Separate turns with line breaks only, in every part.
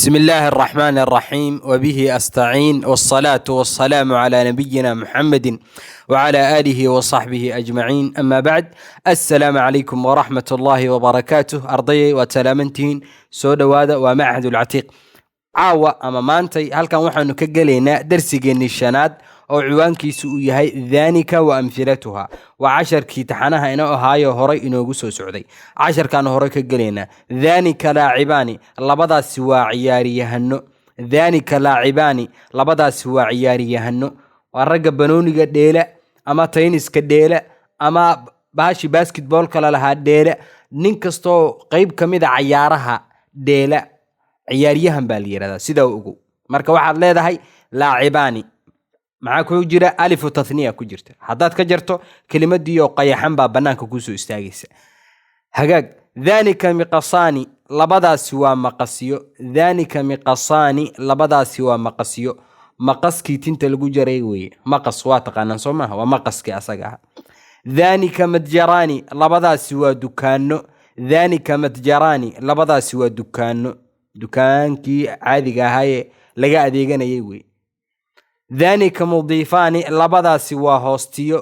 بسم الله الرحمن الرحيم وبه أستعين والصلاة والسلام على نبينا محمد وعلى آله وصحبه أجمعين. أما بعد، السلام عليكم ورحمة الله وبركاته. أرضي وسلامتين سودوادا ومعهد العتيق عاوة أما مانتي هل كان وحن كجلينا درسيجين الشناد أو عوانكيسو يهي ذانك وأمثلتها وعشر كي تحناها إنه هاي هوري إنه جسو سعودي 10 كان هوري كجلينا ذانك لاعباني لبضا سوا عياري يهنو ذانك لاعباني لبضا سوا عياري يهنو والرقب بنوني قديلة أما تينس كديلة أما باشي باسكت بول كلا لها ديلة نينكستو قيب كميدا عيارها ديلة عياريهم باليرada sida ugu marka waxaad leedahay laacibaani maxaa ku jira alif tathniya ku jirta hadaad ka jarto kelimadii oo qayaxan baa banaanka ku soo istaagaysa hagaag dhalika miqasani labadaasi waa maqasiyo dhalika miqasani labadaasi waa maqasiyo maqaskii tinta lagu jaray weeye maqas waa taqaanaan Soomaha waa maqaskii asaga dhalika madjarani labadaasi waa dukaano dhalika madjarani labadaasi waa dukaano dukaankii caadiga ahaa laga adeeganayay way dhalika mudifani labadaasi waa hoostiyo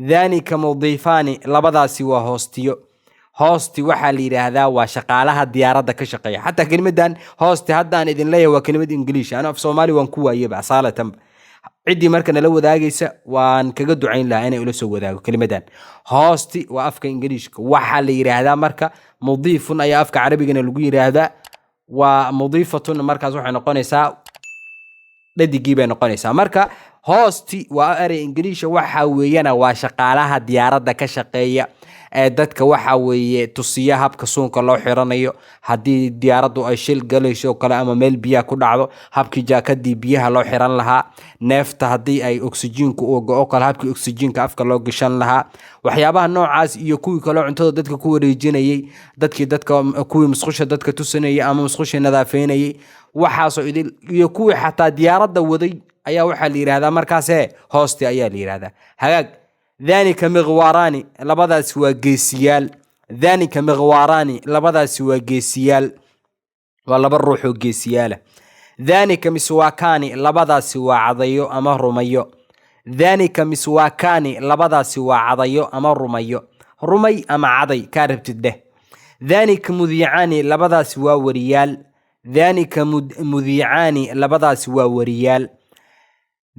dhalika mudifani labadaasi waa hoostiyo hoosti waxa la yiraahdaa waa shaqaalaha diyaaradda ka shaqeeya hatta kelimadan hoosti haddaan idin leeyahay waa kelimad English ana af Soomaali waan ku waayay asaalatan cidii marka nala wadaagaysa waan kaga ducayn lahaa inay ula soo wadaago kelimadan hoosti waa afka Englishka waxa la yiraahdaa marka mudifun ay afka Carabigana lagu yiraahdaa ومضيفة مركز وحنا نقونيسا لديجي بين نقونيسا مركا هوستي وأري إنجليش وحوينا وشقالها ديارة كشقية dadka waxa weeye tusiya habka suunka loo xiranayo hadii diyaaradu ay shil galayso kala ama meel biya ku dhacdo habkii jaakadii biyaha loo xiran lahaa neefta hadii ay oksijiinku oo go'o kala habkii oksijiinka afka loo gashan lahaa waxyaabaha noocaas iyo kuwii kale cuntada dadka ku wareejinayay dadka kuwii musqusha dadka tusinayay ama musqusha nadaafeynayay waxaasoo idil iyo kuwii xataa diyaarada waday ayaa waxa la yiraahdaa markaas hoosti ayaa la yiraahdaa hagaag ذلك مغواراني لبدا سوا جيسيال ذلك مغواراني لبدا سوا جيسيال ولا بروحو جيسياله ذلك مسواكاني لبدا سوا عضيو أما رميو ذلك مسواكاني لبدا سوا عضيو أما رميو رمي أما عضي كاربت الده ذلك مذيعاني لبدا سوا وريال ذلك مذيعاني لبدا سوا وريال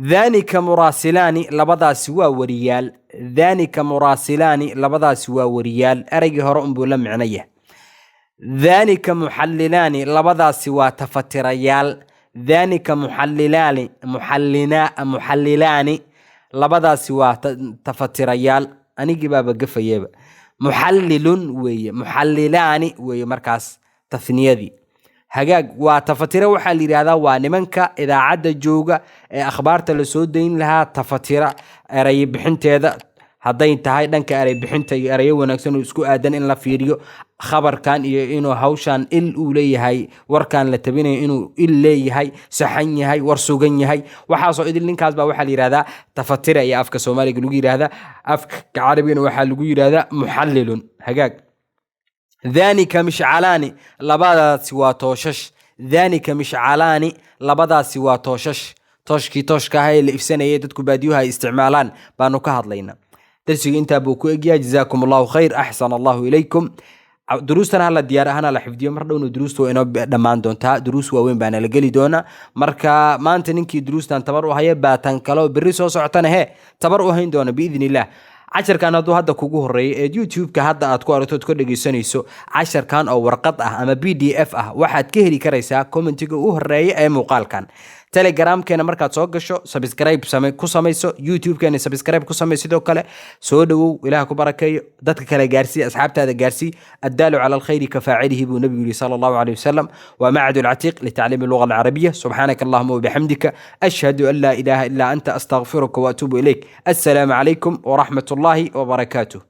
ذلك مراسلاني لبدا سوا وريال ذلك مراسلاني لبدا سوا وريال أرجع هرم بولم عنيه ذلك محللاني لبدا سوا تفتريال ذلك محللاني لبدا سوا تفتريال أنا جباب قفيبة محلل محللاني مركز تثنية دي hagaag waa tafatira waxa la yiraahdaa waa nimanka idaacada jooga ee akhbaarta la soo deyn lahaa tafatira eray bixinteeda haday tahay dhanka eray bixinta iyo eray wanaagsan oo isku aadan in la fiiriyo khabarkan iyo inuu hawshan il uu leeyahay warkan la tabinayo inuu il leeyahay saxan yahay war sugan yahay waxa soo idil ninkaas baa waxa la yiraahdaa tafatira iyo afka Soomaaliga lagu yiraahdaa afka Carabigana waxa lagu yiraahdaa muhallilun hagaag ذلك مشعلاني لبدا سوا توشش ذلك مشعلاني لبدا سوا توشش توشكي توشكا هاي اللي افسانيه dadku baadiyuha isticmaalaan baanu ka hadlayna darsiga inta buu ku eegyaa jazaakum Allahu khayr ahsan Allahu ilaykum duruustan hala diyaar ahana la xifdiyo mar dhowna duruustu inoo dhamaan doontaa duruus waaweyn baana la gali doona marka maanta ninkii duruustan tabar u haya baatan kale bari soo socotana tabar u hayn doona biidnillah عشركان هذا هذا كوجو هري يوتيوب كهذا أتكو أرتوت كل جيسانيسو عشركان أو ورقة أما PDF واحد كهري كريسا كومنتيجو هري أي مقال كان تليجرام كان مركز صوغشو سبسكرايب كوساميسو يوتيوب كان سبسكرايب كوساميسو دو كله سودو إلهكم بركة دتك كلا جارسي أصحاب هذا جارسي الدال على الخير كفاعله بنبي صلى الله عليه وسلم ومعهد العتيق لتعليم اللغة العربية سبحانك اللهم وبحمدك أشهد أن لا إله إلا أنت أستغفرك وأتوب إليك السلام عليكم ورحمة الله وبركاته.